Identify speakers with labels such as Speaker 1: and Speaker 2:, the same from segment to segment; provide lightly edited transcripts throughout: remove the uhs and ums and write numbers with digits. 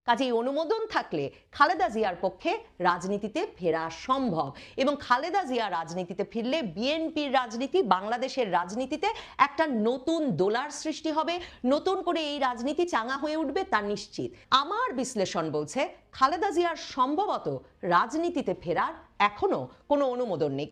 Speaker 1: কাজেই অনুমোদন থাকলে খালেদা জিয়ার পক্ষে রাজনীতিতে ফেরা সম্ভব এবং খালেদা জিয়া রাজনীতিতে ফিরলে বিএনপির রাজনীতি, বাংলাদেশের রাজনীতিতে একটা নতুন দোলার সৃষ্টি হবে, নতুন করে এই রাজনীতি চাঙা হয়ে উঠবে তা নিশ্চিত। আমার বিশ্লেষণ বলছে খালেদা জিয়ার সম্ভবত রাজনীতিতে ফেরার এখনো কোনো অনুমোদন নেই।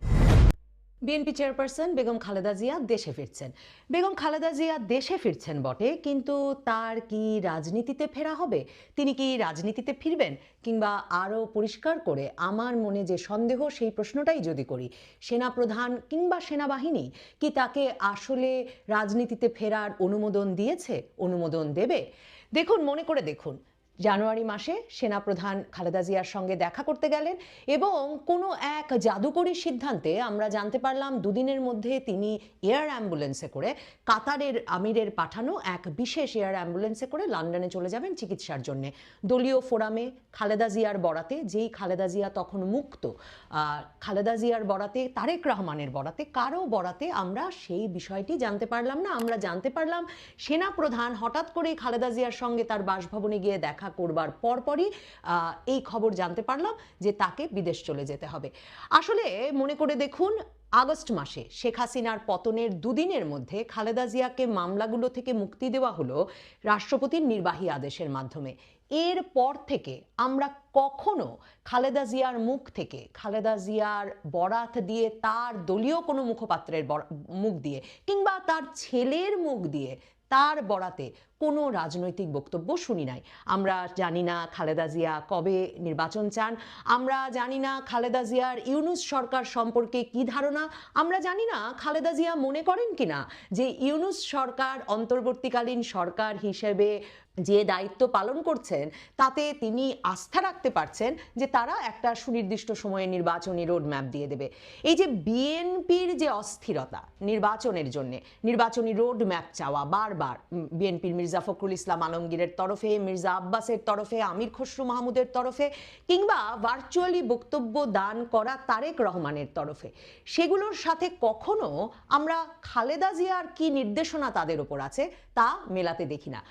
Speaker 1: বিএনপি চেয়ারপারসন বেগম খালেদা জিয়া দেশে ফিরছেন। বেগম খালেদা জিয়া দেশে ফিরছেন বটে, কিন্তু তার কি রাজনীতিতে ফেরা হবে? তিনি কি রাজনীতিতে ফিরবেন? কিংবা আরও পরিষ্কার করে আমার মনে যে সন্দেহ, সেই প্রশ্নটাই যদি করি, সেনাপ্রধান কিংবা সেনাবাহিনী কি তাকে আসলে রাজনীতিতে ফেরার অনুমোদন দিয়েছে, অনুমোদন দেবে? দেখুন, মনে করে দেখুন, জানুয়ারি মাসে সেনাপ্রধান খালেদা জিয়ার সঙ্গে দেখা করতে গেলেন এবং কোনো এক জাদুকরী সিদ্ধান্তে আমরা জানতে পারলাম দুদিনের মধ্যে তিনি এয়ার অ্যাম্বুলেন্সে করে, কাতারের আমিরের পাঠানো এক বিশেষ এয়ার অ্যাম্বুলেন্সে করে লন্ডনে চলে যাবেন চিকিৎসার জন্য। দলীয় ফোরামে খালেদা জিয়ার বরাতে, যেই খালেদা জিয়া তখন মুক্ত, খালেদা জিয়ার বরাতে, তারেক রহমানের বরাতে, কারো বরাতে আমরা সেই বিষয়টি জানতে পারলাম না। আমরা জানতে পারলাম সেনাপ্রধান হঠাৎ করে খালেদা জিয়ার সঙ্গে তার বাসভবনে গিয়ে দেখা করবার পরপরই এই খবর জানতে পারলাম যে তাকে বিদেশ চলে যেতে হবে। আসলে মনে করে দেখুন, আগস্ট মাসে শেখ হাসিনার পতনের দুদিনের মধ্যে খালেদা জিয়াকে মামলাগুলো থেকে মুক্তি দেওয়া হলো রাষ্ট্রপতির নির্বাহী আদেশের মাধ্যমে। এরপর থেকে আমরা কখনো খালেদা জিয়ার মুখ থেকে, খালেদা জিয়ার বরাত দিয়ে, তার দলীয় কোনো মুখপাত্রের মুখ দিয়ে কিংবা তার ছেলের মুখ দিয়ে তার বরাতে কোনো রাজনৈতিক বক্তব্য শুনি নাই। আমরা জানি না খালেদা জিয়া কবে নির্বাচন চান, আমরা জানি না খালেদা জিয়ার ইউনূস সরকার সম্পর্কে কি ধারণা, আমরা জানি না খালেদা জিয়া মনে করেন কিনা যে ইউনূস সরকার অন্তর্বর্তীকালীন সরকার হিসেবে যে দায়িত্ব পালন করছেন তাতে তিনি আস্থা রাখতে পারছেন যে তারা একটা সুনির্দিষ্ট সময়ে নির্বাচনী রোডম্যাপ দিয়ে দেবে। এই যে বিএনপির যে অস্থিরতা নির্বাচনের জন্য, নির্বাচনী রোডম্যাপ চাওয়া বারবার বিএনপির মির্জা ফখরুল ইসলাম আলমগীরের তরফে, মির্জা আব্বাসের তরফে, আমির খসরু মাহমুদের তরফে, কিংবা ভার্চুয়ালি বক্তব্য দান করা তারেক রহমানের তরফে, সেগুলোর সাথে কখনো আমরা খালেদা জিয়ার কি নির্দেশনা তাদের উপর আছে তা মেলাতে দেখি না।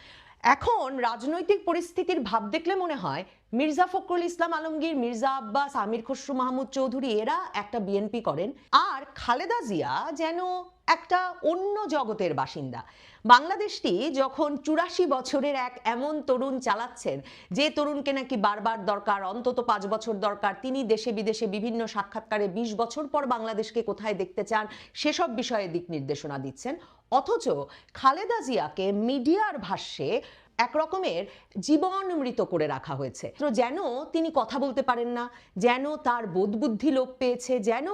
Speaker 1: এখন রাজনৈতিক পরিস্থিতির ভাব দেখলে মনে হয় মির্জা ফখরুল ইসলাম আলমগীর, মির্জা আব্বাস, আমির খসরু মাহমুদ চৌধুরী এরা একটা বিএনপি করেন, আর খালেদা জিয়া যেন একটা অন্য জগতের বাসিন্দা। বাংলাদেশটি যখন ৮৪ বছরের এক এমন তরুণ চালাচ্ছেন, যে তরুণকে নাকি বারবার দরকার, অন্তত ৫ বছর দরকার, তিনি দেশে বিদেশে বিভিন্ন সাক্ষাৎকারে ২০ বছর পর বাংলাদেশকে কোথায় দেখতে চান সেসব বিষয়ে দিক নির্দেশনা দিচ্ছেন, অথচ খালেদা জিয়াকে মিডিয়ার ভাষ্যে এক রকমের জীবন মৃত করে রাখা হয়েছে, তো যেন তিনি কথা বলতে পারেন না, যেন তার বোধবুদ্ধি লোপ পেয়েছে, যেন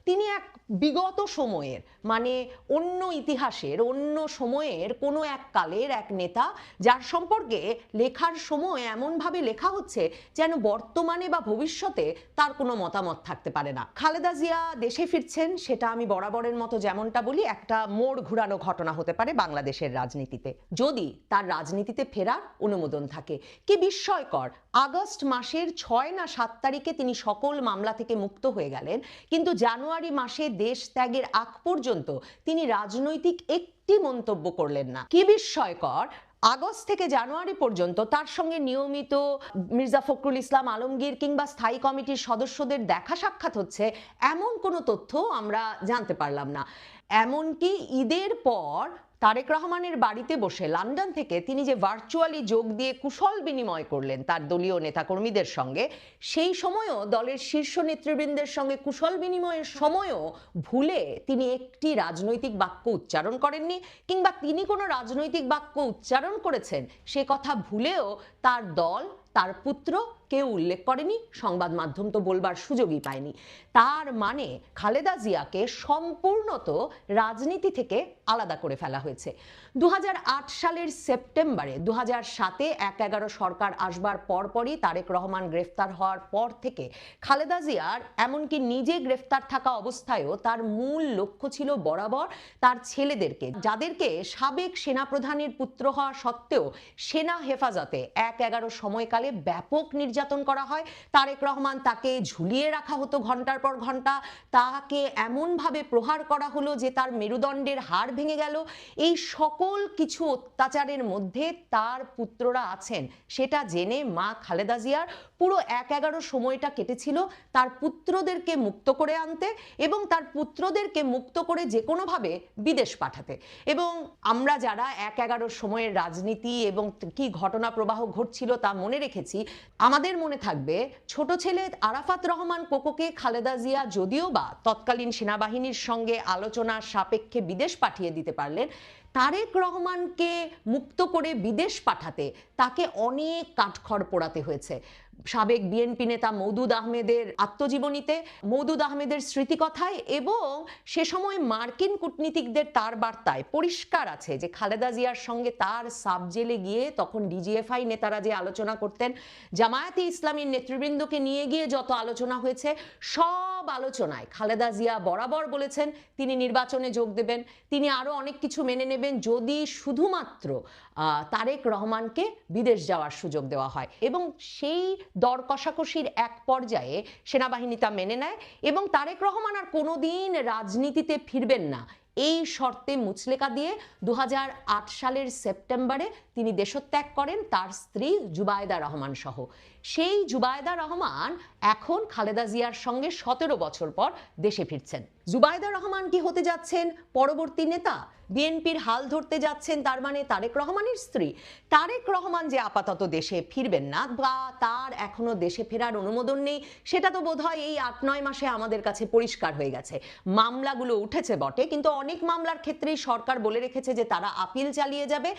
Speaker 1: তিনি এক বিগত সময়ের, মানে অন্য ইতিহাসের, অন্য সময়ের কোনো এক কালের এক নেতা, যার সম্পর্কে লেখার সময় এমনভাবে লেখা হচ্ছে যেন বর্তমানে বা ভবিষ্যতে তার কোনো মতামত থাকতে পারে না। খালেদা জিয়া দেশে ফিরছেন, সেটা আমি বরাবরের মতো যেমনটা বলি, একটা মোড় ঘুরানো ঘটনা হতে পারে বাংলাদেশের রাজনীতিতে, যদি তার রাজনীতিতে ফেরার অনুমোদন থাকে। কি বিস্ময়কর, আগস্ট মাসের ৬ না ৭ তারিখে তিনি সকল মামলা থেকে মুক্ত হয়ে গেলেন, কিন্তু জানুয়ারি মাসে দেশ ত্যাগের আগ পর্যন্ত তিনি রাজনৈতিক একটি মন্তব্য করলেন না। কি বিস্ময়কর, আগস্ট থেকে জানুয়ারি পর্যন্ত তার সঙ্গে নিয়মিত মির্জা ফখরুল ইসলাম আলমগীর কিংবা স্থায়ী কমিটির সদস্যদের দেখা সাক্ষাৎ হচ্ছে, এমন কোনো তথ্য আমরা জানতে পারলাম না। এমনকি ঈদের পর তারেক রহমানের বাড়িতে বসে লন্ডন থেকে তিনি যে ভার্চুয়ালি যোগ দিয়ে কুশল বিনিময় করলেন তার দলীয় নেতাকর্মীদের সঙ্গে, সেই সময়ও দলের শীর্ষ নেতৃবৃন্দের সঙ্গে কুশল বিনিময়ের সময়ও ভুলে তিনি একটি রাজনৈতিক বাক্য উচ্চারণ করেননি, কিংবা তিনি কোনো রাজনৈতিক বাক্য উচ্চারণ করেছেন সে কথা ভুলেও তার দল, তার পুত্র কেউ উল্লেখ করেনি, সংবাদ মাধ্যম তো বলবার সুযোগই পায়নি। তার মানে খালেদা জিয়াকে সম্পূর্ণত রাজনীতি থেকে আলাদা করে ফেলা হয়েছে। ২০০৮ সালের সেপ্টেম্বরে ২০০৭-এ ১/১১ সরকার আসবার পরপরই তারেক রহমান গ্রেফতার হওয়ার পর থেকে খালেদা জিয়ার, এমনকি নিজে গ্রেফতার থাকা অবস্থায়ও, তার মূল লক্ষ্য ছিল বরাবর তার ছেলেদেরকে, যাদেরকে সাবেক সেনাপ্রধানের পুত্র হওয়া সত্ত্বেও সেনা হেফাজতে ১/১১ সময়কালে ব্যাপক নির্যাতন নির্যাতন করা হয়, তারেক রহমান তাকে ঝুলিয়ে রাখা হতো ঘন্টার পর ঘন্টা, তাকে এমনভাবে প্রহার করা হলো যে তার মেরুদণ্ডের হাড় ভেঙে গেল। এই সকল কিছু অত্যাচারের মধ্যে তার পুত্ররা আছেন সেটা জেনে মা খালেদা জিয়ার পুরো ১/১১ সময়টা কেটেছিল তার পুত্রদেরকে মুক্ত করে আনতে এবং তার পুত্রদেরকে মুক্ত করে যে কোনোভাবে বিদেশ পাঠাতে। এবং আমরা যারা ১/১১ সময়ের রাজনীতি এবং কি ঘটনা প্রবাহ ঘটছিল তা মনে রেখেছি, আমাদের মনে থাকবে ছোট ছেলে আরাফাত রহমান কোকোকে খালেদা জিয়া যদিও বা তৎকালীন সেনাবাহিনীর সঙ্গে আলোচনার সাপেক্ষে বিদেশ পাঠিয়ে দিতে পারলেন, তারেক রহমানকে মুক্ত করে বিদেশ পাঠাতে তাকে অনেক কাঠখড় পোড়াতে হয়েছে। সাবেক বিএনপি নেতা মওদুদ আহমেদের আত্মজীবনীতে, মওদুদ আহমেদের স্মৃতিকথায় এবং সে সময় মার্কিন কূটনীতিকদের তার বার্তায় পরিষ্কার আছে যে খালেদা জিয়ার সঙ্গে তার সাব জেলে গিয়ে তখন ডিজিএফআই নেতারা যে আলোচনা করতেন, জামায়াতে ইসলামীর নেতৃবৃন্দকে নিয়ে গিয়ে যত আলোচনা হয়েছে, সব আলোচনায় খালেদা জিয়া বরাবর বলেছেন তিনি নির্বাচনে যোগ দেবেন, তিনি আরো অনেক কিছু মেনে নেবেন যদি শুধুমাত্র তারেক রহমানকে বিদেশ যাওয়ার সুযোগ দেওয়া হয়। এবং সেই দর কষাকষির এক পর্যায়ে সেনাবাহিনী তা মেনে নেয় এবং তারেক রহমান আর কোনোদিন রাজনীতিতে ফিরবেন না এই শর্তে মুচলেকা দিয়ে ২০০৮ সালের সেপ্টেম্বরে তিনি দেশত্যাগ করেন তার স্ত্রী জুবায়দা রহমান সহ। সেই জুবায়দা রহমান এখন খালেদা জিয়ার সঙ্গে ১৭ বছর পর দেশে ফিরছেন। জুবায়দা রহমান কি হতে যাচ্ছেন পরবর্তী নেতা? বিএনপির হাল ধরতে যাচ্ছেন তার মানে তারেক রহমানের স্ত্রী? তারেক রহমান যে আপাতত দেশে ফিরবেন না বা তার এখনো দেশে ফেরার অনুমোদন নেই সেটা তো বোধহয় এই ৮-৯ মাসে আমাদের কাছে পরিষ্কার হয়ে গেছে। মামলাগুলো উঠেছে বটে, কিন্তু অনেক মামলার ক্ষেত্রেই সরকার বলে রেখেছে যে তারা আপিল চালিয়ে যাবে।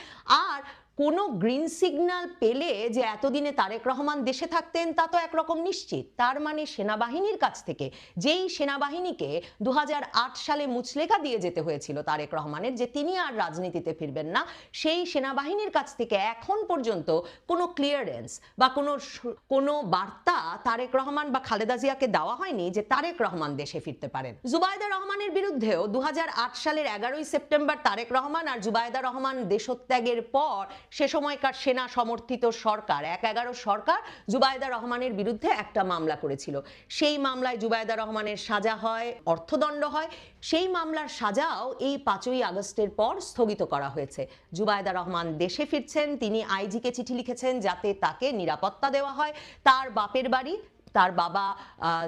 Speaker 1: আর কোনো গ্রিন সিগন্যাল পেলে যে এতদিনে তারেক রহমান দেশে থাকতেন তা তো একরকম নিশ্চিত। তার মানে সেনাবাহিনীর কাছ থেকে, যেই সেনাবাহিনীকে ২০০৮ সালে মুচলেকা দিয়ে যেতে হয়েছিল তারেক রহমানের যে তিনি আর রাজনীতিতে ফিরবেন না, সেই সেনাবাহিনীর কাছ থেকে এখন পর্যন্ত কোনো ক্লিয়ারেন্স বা কোনো বার্তা তারেক রহমান বা খালেদা জিয়াকে দেওয়া হয়নি যে তারেক রহমান দেশে ফিরতে পারেন। জুবায়দা রহমানের বিরুদ্ধেও ২০০৮ সালের ১১ই সেপ্টেম্বর তারেক রহমান আর জুবায়দা রহমান দেশত্যাগের পর সে সময়কার সেনা সমর্থিত সরকার ১/১১ সরকার জুবায়দা রহমানের বিরুদ্ধে একটা মামলা করেছিল। সেই মামলায় জুবায়দা রহমানের সাজা হয়, অর্থদণ্ড হয়। সেই মামলার সাজাও এই ৫ই আগস্টের পর স্থগিত করা হয়েছে। জুবায়দা রহমান দেশে ফিরছেন, তিনি আইজিকে চিঠি লিখেছেন যাতে তাকে নিরাপত্তা দেওয়া হয়। তার বাপের বাড়ি, তার বাবা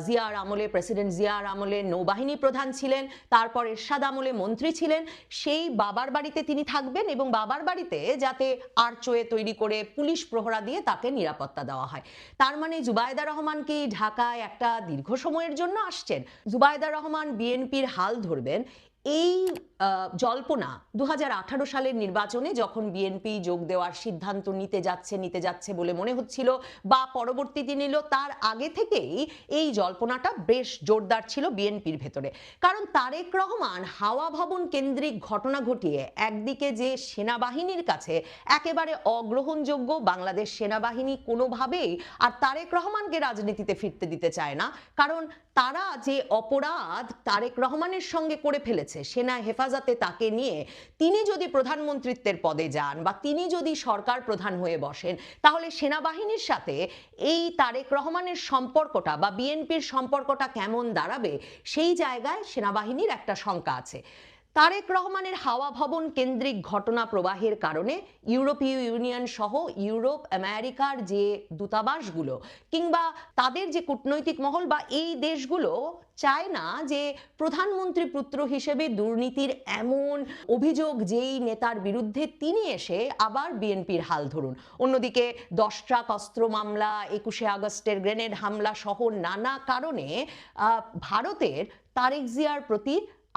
Speaker 1: জিয়ার আমলে, প্রেসিডেন্ট জিয়ার আমলে নৌবাহিনী প্রধান ছিলেন, তারপর এরশাদ আমলে মন্ত্রী ছিলেন, সেই বাবার বাড়িতে তিনি থাকবেন এবং বাবার বাড়িতে যাতে আর্চওয়ে তৈরি করে পুলিশ প্রহরা দিয়ে তাকে নিরাপত্তা দেওয়া হয়। তার মানে জুবায়দা রহমান কি ঢাকায় একটা দীর্ঘ সময়ের জন্য আসছেন? জুবায়দা রহমান বিএনপির হাল ধরবেন এই জল্পনা ২০১৮ সালের নির্বাচনে যখন বিএনপি যোগ দেওয়ার সিদ্ধান্ত নিতে যাচ্ছে বলে মনে হচ্ছিল বা পরবর্তীতে নিল, তার আগে থেকেই এই জল্পনাটা বেশ জোরদার ছিল বিএনপির ভেতরে। কারণ তারেক রহমান হাওয়া ভবন কেন্দ্রিক ঘটনা ঘটিয়ে একদিকে যে সেনাবাহিনীর কাছে একেবারে অগ্রহণযোগ্য, বাংলাদেশ সেনাবাহিনী কোনোভাবেই আর তারেক রহমানকে রাজনীতিতে ফিরতে দিতে চায় না, কারণ তারা যে অপরাধ তারেক রহমানের সঙ্গে করে ফেলেছে সেনা হেফাজতে তাকে নিয়ে, তিনি যদি প্রধানমন্ত্রীত্বের পদে যান বা তিনি যদি সরকার প্রধান হয়ে বসেন, তাহলে সেনাবাহিনীর সাথে এই তারেক রহমানের সম্পর্কটা বা বিএনপির সম্পর্কটা কেমন দাঁড়াবে, সেই জায়গায় সেনাবাহিনীর একটা শঙ্কা আছে। তারেক রহমানের হাওয়া ভবন কেন্দ্রিক ঘটনা প্রবাহের কারণে ইউরোপীয় ইউনিয়ন সহ ইউরোপ, আমেরিকার যে দূতাবাসগুলো কিংবা তাদের যে কূটনৈতিক মহল বা এই দেশগুলো চায় না যে প্রধানমন্ত্রী পুত্র হিসেবে দুর্নীতির এমন অভিযোগ যেই নেতার বিরুদ্ধে তিনি এসে আবার বিএনপির হাল ধরুন। অন্যদিকে 10 ট্রাক অস্ত্র মামলা, 21শে আগস্টের গ্রেনেড হামলা সহ নানা কারণে ভারতের তারেক জিয়ার প্রতি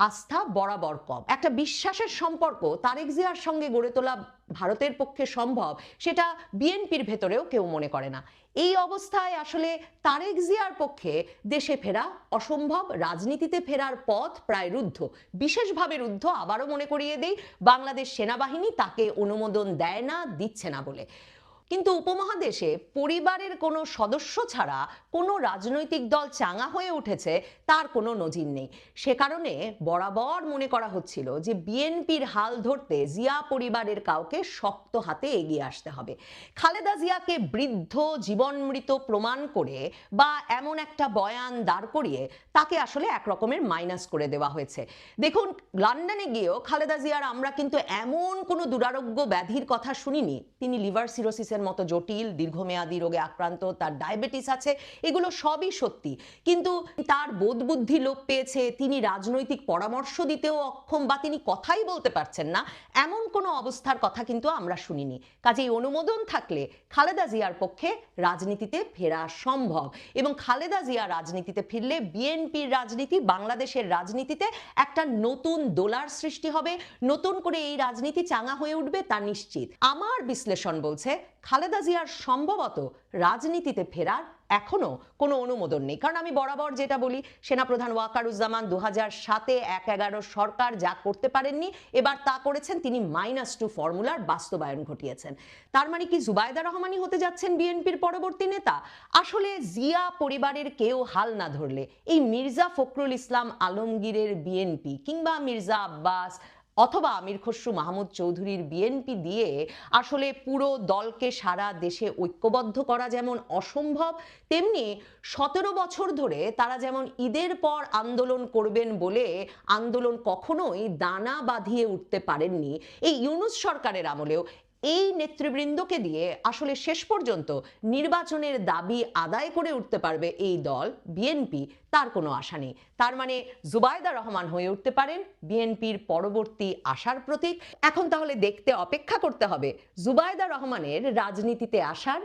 Speaker 1: আস্থা বরাবর কম। একটা বিশ্বাসের সম্পর্ক তারেক জিয়ার সঙ্গে গড়ে তোলা ভারতের পক্ষে সম্ভব, সেটা বিএনপির ভেতরেও কেউ মনে করে না। এই অবস্থায় আসলে তারেক জিয়ার পক্ষে দেশে ফেরা অসম্ভব, রাজনীতিতে ফেরার পথ প্রায় রুদ্ধ, বিশেষভাবে রুদ্ধ। আবারও মনে করিয়ে দেই, বাংলাদেশ সেনাবাহিনী তাকে অনুমোদন দেয় না, দিচ্ছে না বলে। কিন্তু উপমহাদেশে পরিবারের কোনো সদস্য ছাড়া কোনো রাজনৈতিক দল চাঙা হয়ে উঠেছে তার কোনো নজির নেই। সে কারণে বরাবর মনে করা হচ্ছিল যে বিএনপির হাল ধরতে জিয়া পরিবারের কাউকে শক্ত হাতে এগিয়ে আসতে হবে। খালেদা জিয়াকে বৃদ্ধ জীবনমৃত প্রমাণ করে বা এমন একটা বয়ান দাঁড় করিয়ে তাকে আসলে একরকমের মাইনাস করে দেওয়া হয়েছে। দেখুন, লন্ডনে গিয়েও খালেদা জিয়ার আমরা কিন্তু এমন কোনো দুরারোগ্য ব্যাধির কথা শুনিনি। তিনি লিভার সিরোসিসের মতো জটিল দীর্ঘমেয়াদী রোগে আক্রান্ত, তার ডায়াবেটিস আছে, এগুলো সবই সত্যি। কিন্তু তার বোধবুদ্ধি লোপ পেয়েছে, তিনি রাজনৈতিক পরামর্শ দিতেও অক্ষম বা তিনি কথাই বলতে পারছেন না, এমন কোনো অবস্থার কথা কিন্তু আমরা শুনিনি। কাজেই অনুমোদন থাকলে খালেদা জিয়ার পক্ষে রাজনীতিতে ফেরা সম্ভব এবং খালেদা জিয়া রাজনীতিতে ফিরলে বিএনপির রাজনীতি, বাংলাদেশের রাজনীতিতে একটা নতুন দোলার সৃষ্টি হবে, নতুন করে এই রাজনীতি চাঙা হয়ে উঠবে তা নিশ্চিত। আমার বিশ্লেষণ বলছে খালেদা জিয়ার সম্ভবত রাজনীতিতে ফেরার এখনো কোনো অনুমোদন নেই। কারণ আমি বরাবর যেটা বলি, সেনাপ্রধান ওয়াকারুজ্জামান 2007-এ 1-11 সরকার যা করতে পারেননি এবার তা করেছেন, তিনি -2 ফর্মুলার বাস্তবায়ন ঘটিয়েছেন। তার মানে কি জুবাইদা রহমানই হতে যাচ্ছেন বিএনপির পরবর্তী নেতা? আসলে জিয়া পরিবারের কেউ হাল না ধরলে এই মির্জা ফখরুল ইসলাম আলমগীরের বিএনপি কিংবা মির্জা আব্বাস অথবা আমির খসরু মাহমুদ চৌধুরীর বিএনপি দিয়ে আসলে পুরো দলকে সারা দেশে ঐক্যবদ্ধ করা যেমন অসম্ভব, তেমনি 17 বছর ধরে তারা যেমন ঈদের পর আন্দোলন করবেন বলে আন্দোলন কখনোই দানা বাঁধিয়ে উঠতে পারেননি, এই ইউনূস সরকারের আমলেও এই নেতৃবৃন্দকে দিয়ে আসলে শেষ পর্যন্ত নির্বাচনের দাবি আদায় করে উঠতে পারবে এই দল বিএনপি, তার কোনো আশা নেই। তার মানে জুবাইদা রহমান হয়ে উঠতে পারেন বিএনপির পরবর্তী আশার প্রতীক। এখন তাহলে দেখতে অপেক্ষা করতে হবে জুবাইদা রহমানের রাজনীতিতে আসার